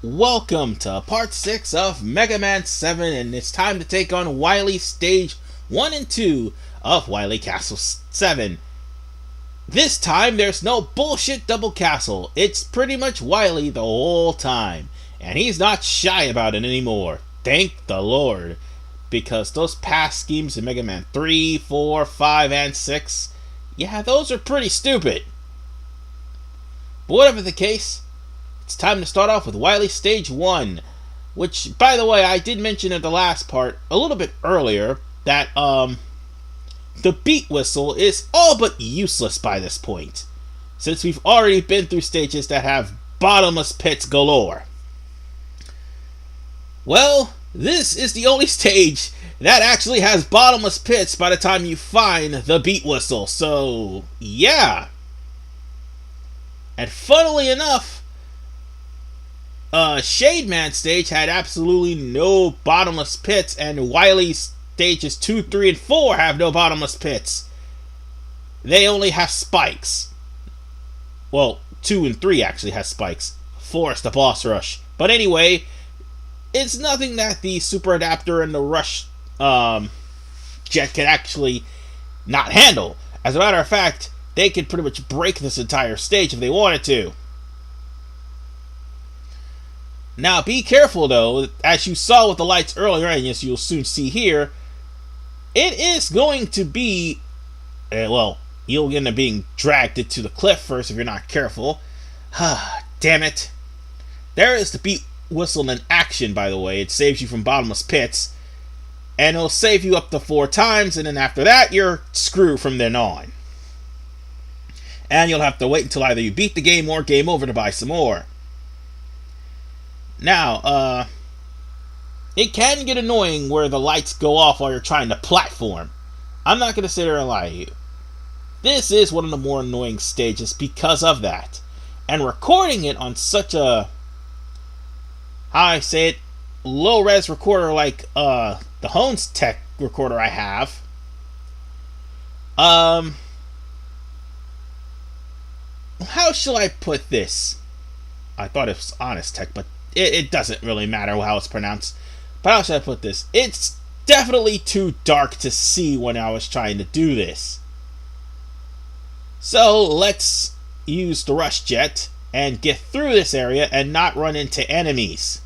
Welcome to part 6 of Mega Man 7, and it's time to take on Wily Stage 1 and 2 of Wily Castle 7. This time, there's no bullshit double castle. It's pretty much Wily the whole time, and he's not shy about it anymore. Thank the Lord. Because those past schemes in Mega Man 3, 4, 5, and 6, yeah, those are pretty stupid. But whatever the case, it's time to start off with Wily Stage 1, which, by the way, I did mention in the last part a little bit earlier that the beat whistle is all but useless by this point, since we've already been through stages that have bottomless pits galore. Well, this is the only stage that actually has bottomless pits by the time you find the beat whistle, so yeah. And funnily enough, Shade Man stage had absolutely no bottomless pits, and Wily stages 2, 3, and 4 have no bottomless pits. They only have spikes. Well, 2 and 3 actually has spikes. 4 is the boss rush. But anyway, it's nothing that the Super Adapter and the Rush Jet can actually not handle. As a matter of fact, they could pretty much break this entire stage if they wanted to. Now, be careful though, as you saw with the lights earlier, and as you'll soon see here, it is going to be, you'll end up being dragged into the cliff first if you're not careful. Damn it. There is the beat whistle in action, by the way. It saves you from bottomless pits, and it'll save you up to 4 times, and then after that, you're screwed from then on. And you'll have to wait until either you beat the game or game over to buy some more. Now, it can get annoying where the lights go off while you're trying to platform. I'm not going to sit there and lie to you. This is one of the more annoying stages because of that. And recording it on such a, how I say it, low-res recorder like the Hones Tech recorder I have, how shall I put this? I thought it was Honest Tech, but it doesn't really matter how it's pronounced. But how should I put this? It's definitely too dark to see when I was trying to do this. So let's use the Rush Jet and get through this area and not run into enemies.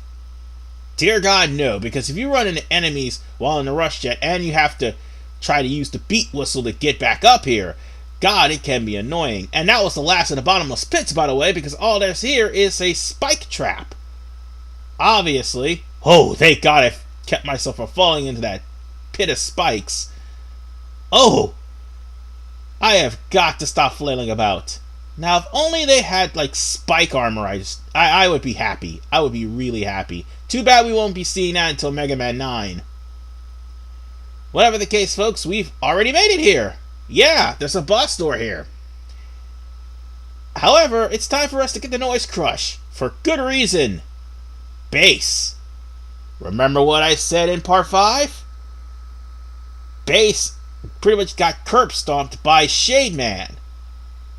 Dear God, no, because if you run into enemies while in the Rush Jet and you have to try to use the beat whistle to get back up here, God, it can be annoying. And that was the last of the bottomless pits, by the way, because all there's here is a spike trap. Obviously. Oh, thank God I kept myself from falling into that pit of spikes. Oh, I have got to stop flailing about. Now, if only they had, like, spike armor, I would be happy. I would be really happy. Too bad we won't be seeing that until Mega Man 9. Whatever the case, folks, we've already made it here. Yeah, there's a boss door here. However, it's time for us to get the Noise Crush. For good reason. Bass. Remember what I said in part 5? Bass pretty much got curb stomped by Shade Man.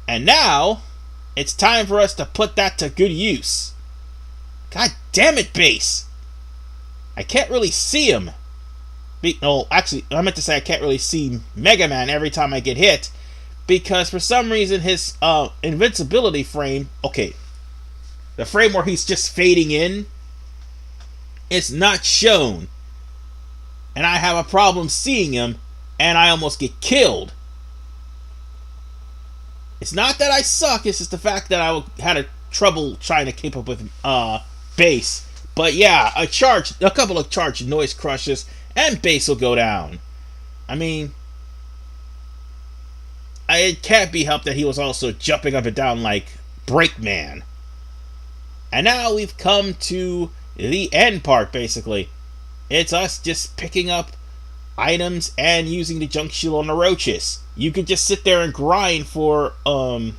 And now, it's time for us to put that to good use. God damn it, Bass! I can't really see him. No, actually, I meant to say I can't really see Mega Man every time I get hit, because for some reason his invincibility frame, the frame where he's just fading in, it's not shown. And I have a problem seeing him, and I almost get killed. It's not that I suck, it's just the fact that I had a trouble trying to keep up with Bass. But yeah, a couple of charged Noise Crushes, and Bass will go down. I mean, it can't be helped that he was also jumping up and down like Breakman. And now we've come to the end part, basically. It's us just picking up items and using the junk shield on the roaches. You could just sit there and grind for weapon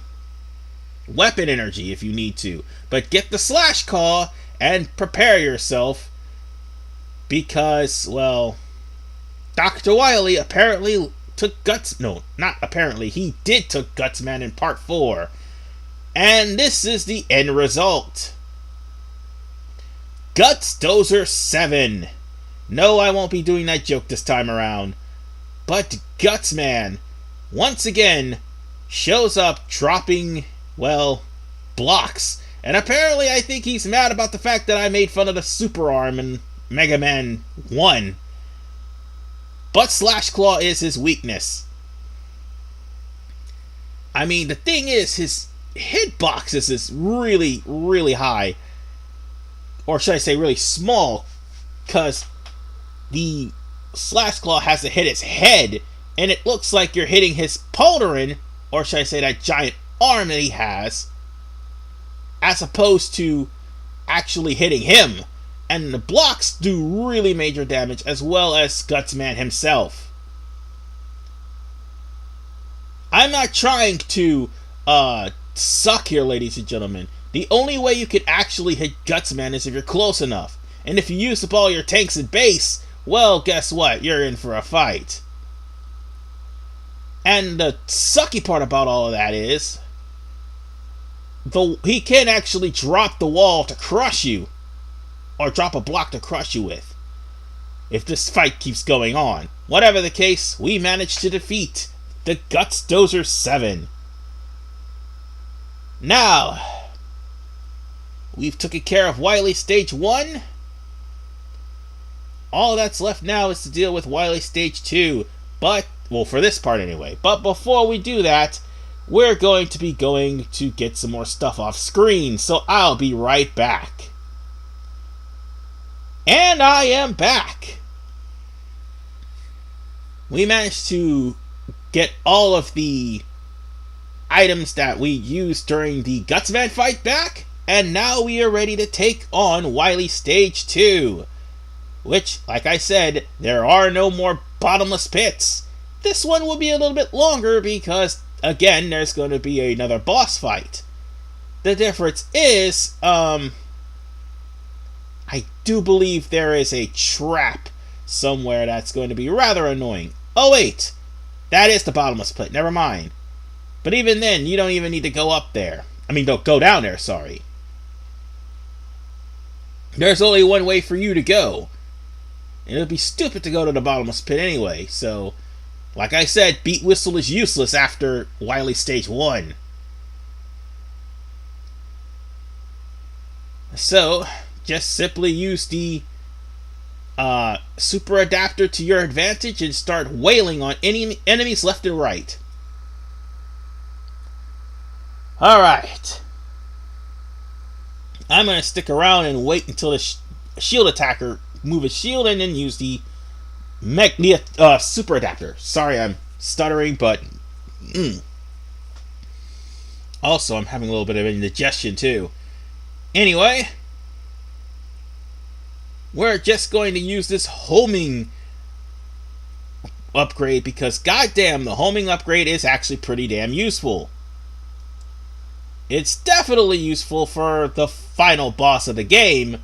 energy if you need to. But get the slash claw and prepare yourself, because, well, Dr. Wily apparently took Guts... No, not apparently. He did took Gutsman in part 4. And this is the end result. Guts Dozer 7. No, I won't be doing that joke this time around. But Gutsman, once again, shows up dropping, well, blocks. And apparently I think he's mad about the fact that I made fun of the super arm in Mega Man 1. But Slash Claw is his weakness. I mean, the thing is, his hitboxes is really, really high. Or should I say really small, because the Slash Claw has to hit his head, and it looks like you're hitting his Poldarin, or should I say that giant arm that he has, as opposed to actually hitting him. And the blocks do really major damage, as well as Gutsman himself. I'm not trying to suck here, ladies and gentlemen. The only way you could actually hit Gutsman is if you're close enough. And if you use up all your tanks and base, well, guess what? You're in for a fight. And the sucky part about all of that is, he can actually drop the wall to crush you, or drop a block to crush you with, if this fight keeps going on. Whatever the case, we managed to defeat the Guts Dozer 7. Now, we've taken care of Wily Stage 1. All that's left now is to deal with Wily Stage 2. But, well, for this part anyway. But before we do that, we're going to be going to get some more stuff off screen. So I'll be right back. And I am back. We managed to get all of the items that we used during the Gutsman fight back, and now we are ready to take on Wily Stage 2. Which, like I said, there are no more bottomless pits. This one will be a little bit longer because, again, there's going to be another boss fight. The difference is, I do believe there is a trap somewhere that's going to be rather annoying. Oh wait, that is the bottomless pit, never mind. But even then, you don't even need to go up there. I mean, don't go down there, sorry. There's only one way for you to go. And it would be stupid to go to the bottomless pit anyway, so, like I said, Beat Whistle is useless after Wily Stage 1. So, just simply use the super adapter to your advantage and start wailing on any enemies left and right. Alright. I'm going to stick around and wait until the shield attacker move his shield and then use the super adapter. Sorry, I'm stuttering, but also I'm having a little bit of indigestion too. Anyway, we're just going to use this homing upgrade because goddamn, the homing upgrade is actually pretty damn useful. It's definitely useful for the final boss of the game,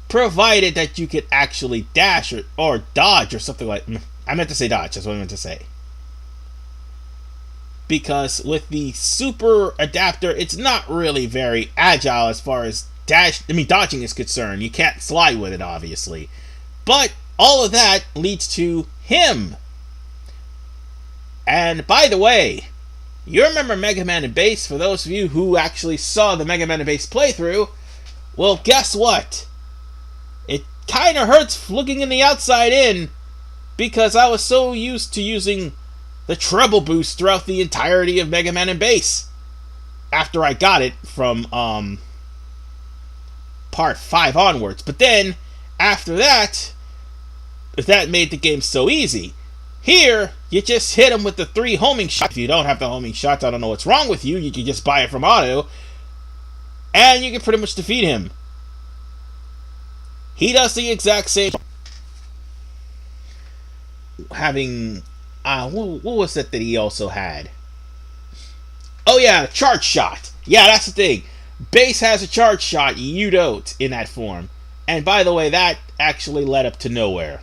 provided that you could actually dash or dodge or something like... I meant to say dodge, that's what I meant to say. Because with the super adapter, it's not really very agile as far as dodging is concerned. You can't slide with it, obviously. But all of that leads to him. And by the way, you remember Mega Man and Bass, for those of you who actually saw the Mega Man and Bass playthrough? Well, guess what? It kind of hurts looking in the outside in, because I was so used to using the treble boost throughout the entirety of Mega Man and Bass. After I got it from part 5 onwards. But then, after that made the game so easy. Here, you just hit him with the 3 homing shots. If you don't have the homing shots, I don't know what's wrong with you. You can just buy it from Auto, and you can pretty much defeat him. He does the exact same. Having, what was it that he also had? Oh yeah, charge shot. Yeah, that's the thing. Bass has a charge shot, you don't, in that form. And by the way, that actually led up to nowhere.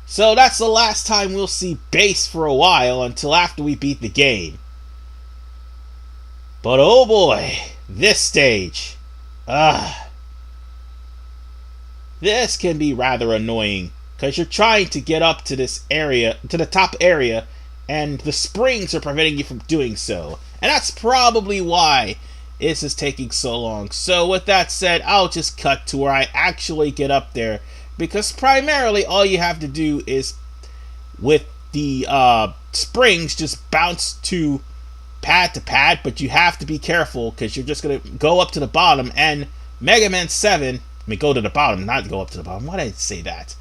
So that's the last time we'll see Bass for a while, until after we beat the game. But oh boy, this stage. This can be rather annoying, because you're trying to get up to this area, to the top area, and the springs are preventing you from doing so. And that's probably why this is taking so long. So with that said, I'll just cut to where I actually get up there, because primarily all you have to do is, with the springs, just bounce to pad, but you have to be careful, because you're just going to go up to the bottom, and Mega Man 7, go to the bottom, not go up to the bottom. Why did I say that?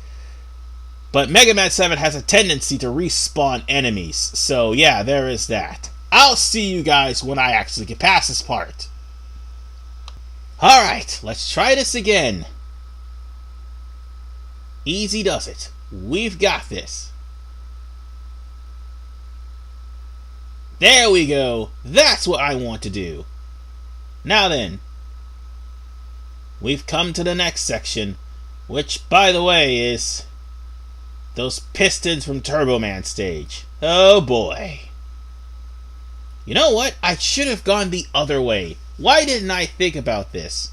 But Mega Man 7 has a tendency to respawn enemies. So yeah, there is that. I'll see you guys when I actually get past this part. Alright, let's try this again. Easy does it. We've got this. There we go. That's what I want to do. Now then, we've come to the next section, which, by the way, is those pistons from Turbo Man stage. Oh boy. You know what? I should have gone the other way. Why didn't I think about this?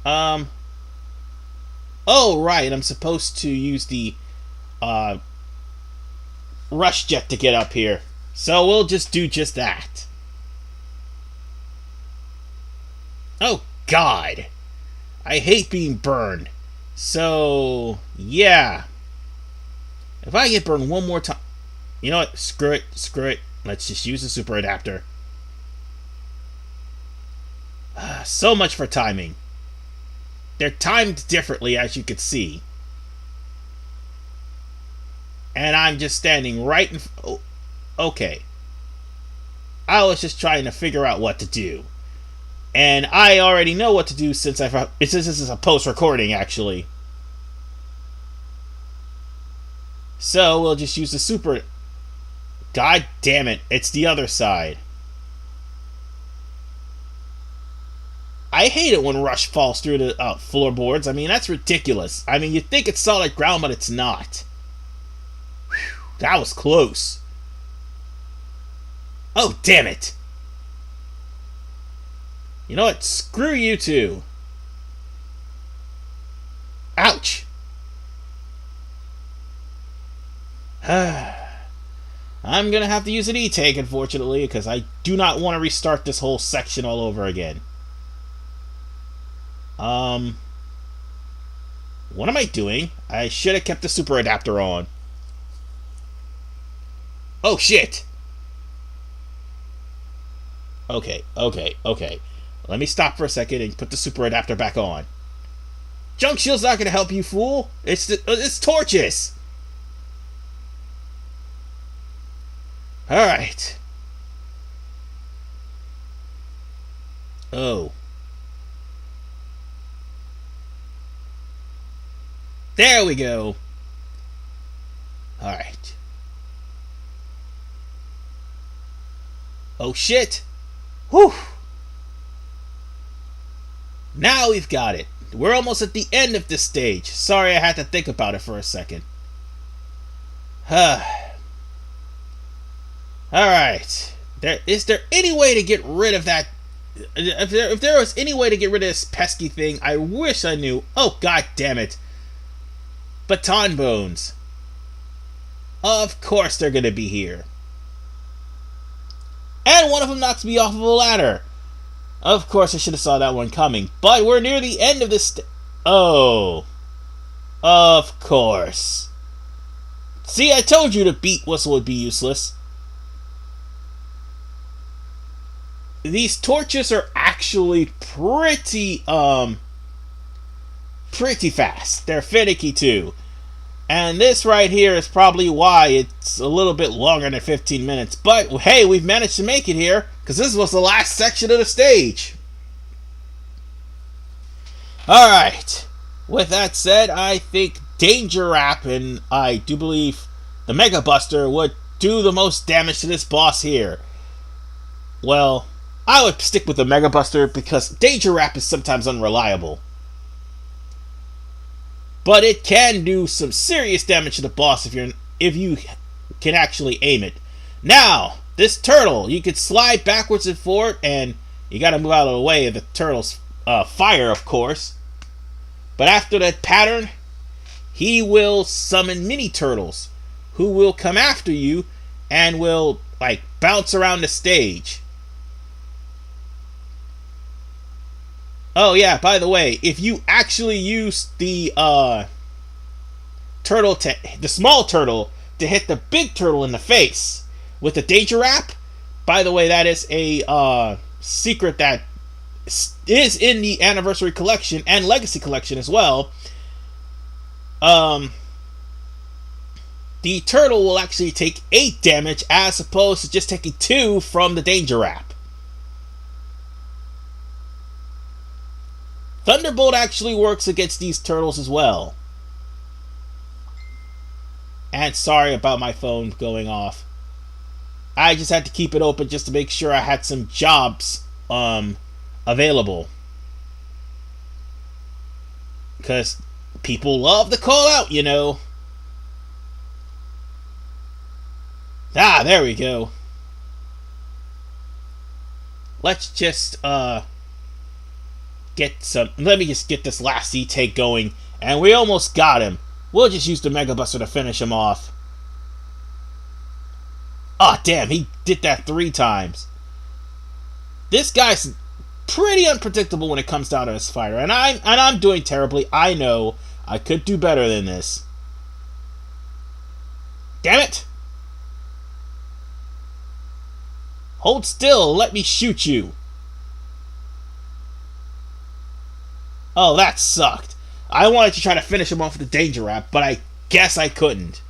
Oh, right. I'm supposed to use the rush jet to get up here. So we'll just do just that. Oh, God. I hate being burned. So, yeah. If I get burned one more time... You know what? Screw it. Let's just use the super adapter. So much for timing. They're timed differently, as you can see. And I'm just standing right in... Oh, okay. I was just trying to figure out what to do. And I already know what to do since this is a post-recording, actually. So we'll just use the super... God damn it, it's the other side. I hate it when Rush falls through the floorboards. I mean, that's ridiculous. I mean, you'd think it's solid ground, but it's not. Whew, that was close. Oh, damn it. You know what? Screw you two. Ouch. I'm gonna have to use an E-Tank, unfortunately, because I do not want to restart this whole section all over again. What am I doing? I should have kept the super adapter on. Oh, shit. Okay. Let me stop for a second and put the super adapter back on. Junk shield's not gonna help you, fool. It's torches. Alright. Oh. There we go. Alright. Oh shit. Whew. Now we've got it. We're almost at the end of this stage. Sorry I had to think about it for a second. Alright. Is there any way to get rid of that? If there was any way to get rid of this pesky thing, I wish I knew. Oh, god damn it. Baton bones. Of course they're gonna be here. And one of them knocks me off of a ladder. Of course, I should have saw that one coming. But we're near the end of this... Oh. Of course. See, I told you to beat Whistle would be useless. These torches are actually pretty fast. They're finicky, too. And this right here is probably why it's a little bit longer than 15 minutes. But, hey, we've managed to make it here, because this was the last section of the stage. Alright. With that said, I think Danger Rap and I do believe the Mega Buster would do the most damage to this boss here. Well, I would stick with the Mega Buster because Danger Rap is sometimes unreliable. But it can do some serious damage to the boss if you can actually aim it. Now, this turtle, you could slide backwards and forward, and you gotta move out of the way of the turtle's fire, of course. But after that pattern, he will summon mini turtles who will come after you and will like bounce around the stage. Oh yeah, by the way, if you actually use the small turtle to hit the big turtle in the face with the danger wrap, by the way, that is a secret that is in the anniversary collection and legacy collection as well. The turtle will actually take 8 damage as opposed to just taking 2 from the danger wrap. Thunderbolt actually works against these turtles as well. And sorry about my phone going off. I just had to keep it open just to make sure I had some jobs available. Because people love to call out, you know. Ah, there we go. Let's just let me just get this last E-take going, and we almost got him. We'll just use the Mega Buster to finish him off. Oh damn, he did that 3 times. This guy's pretty unpredictable when it comes down to his fighter, and I'm doing terribly. I know I could do better than this. Damn it! Hold still, let me shoot you. Oh, that sucked. I wanted to try to finish him off with the danger wrap, but I guess I couldn't.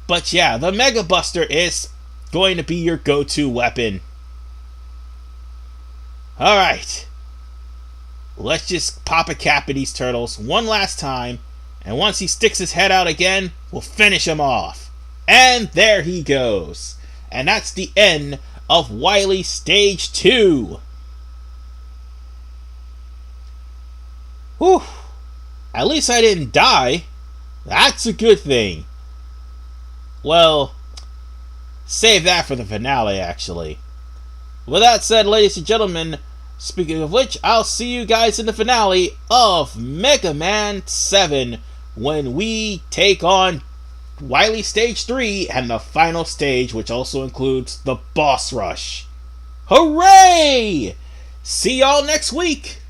But yeah, the Mega Buster is going to be your go-to weapon. Alright. Let's just pop a cap at these turtles one last time, and once he sticks his head out again, we'll finish him off. And there he goes. And that's the end of Wily Stage 2. Whew. At least I didn't die. That's a good thing. Well, save that for the finale, actually. With that said, ladies and gentlemen, speaking of which, I'll see you guys in the finale of Mega Man 7 when we take on Wily Stage 3 and the final stage, which also includes the boss rush. Hooray! See y'all next week!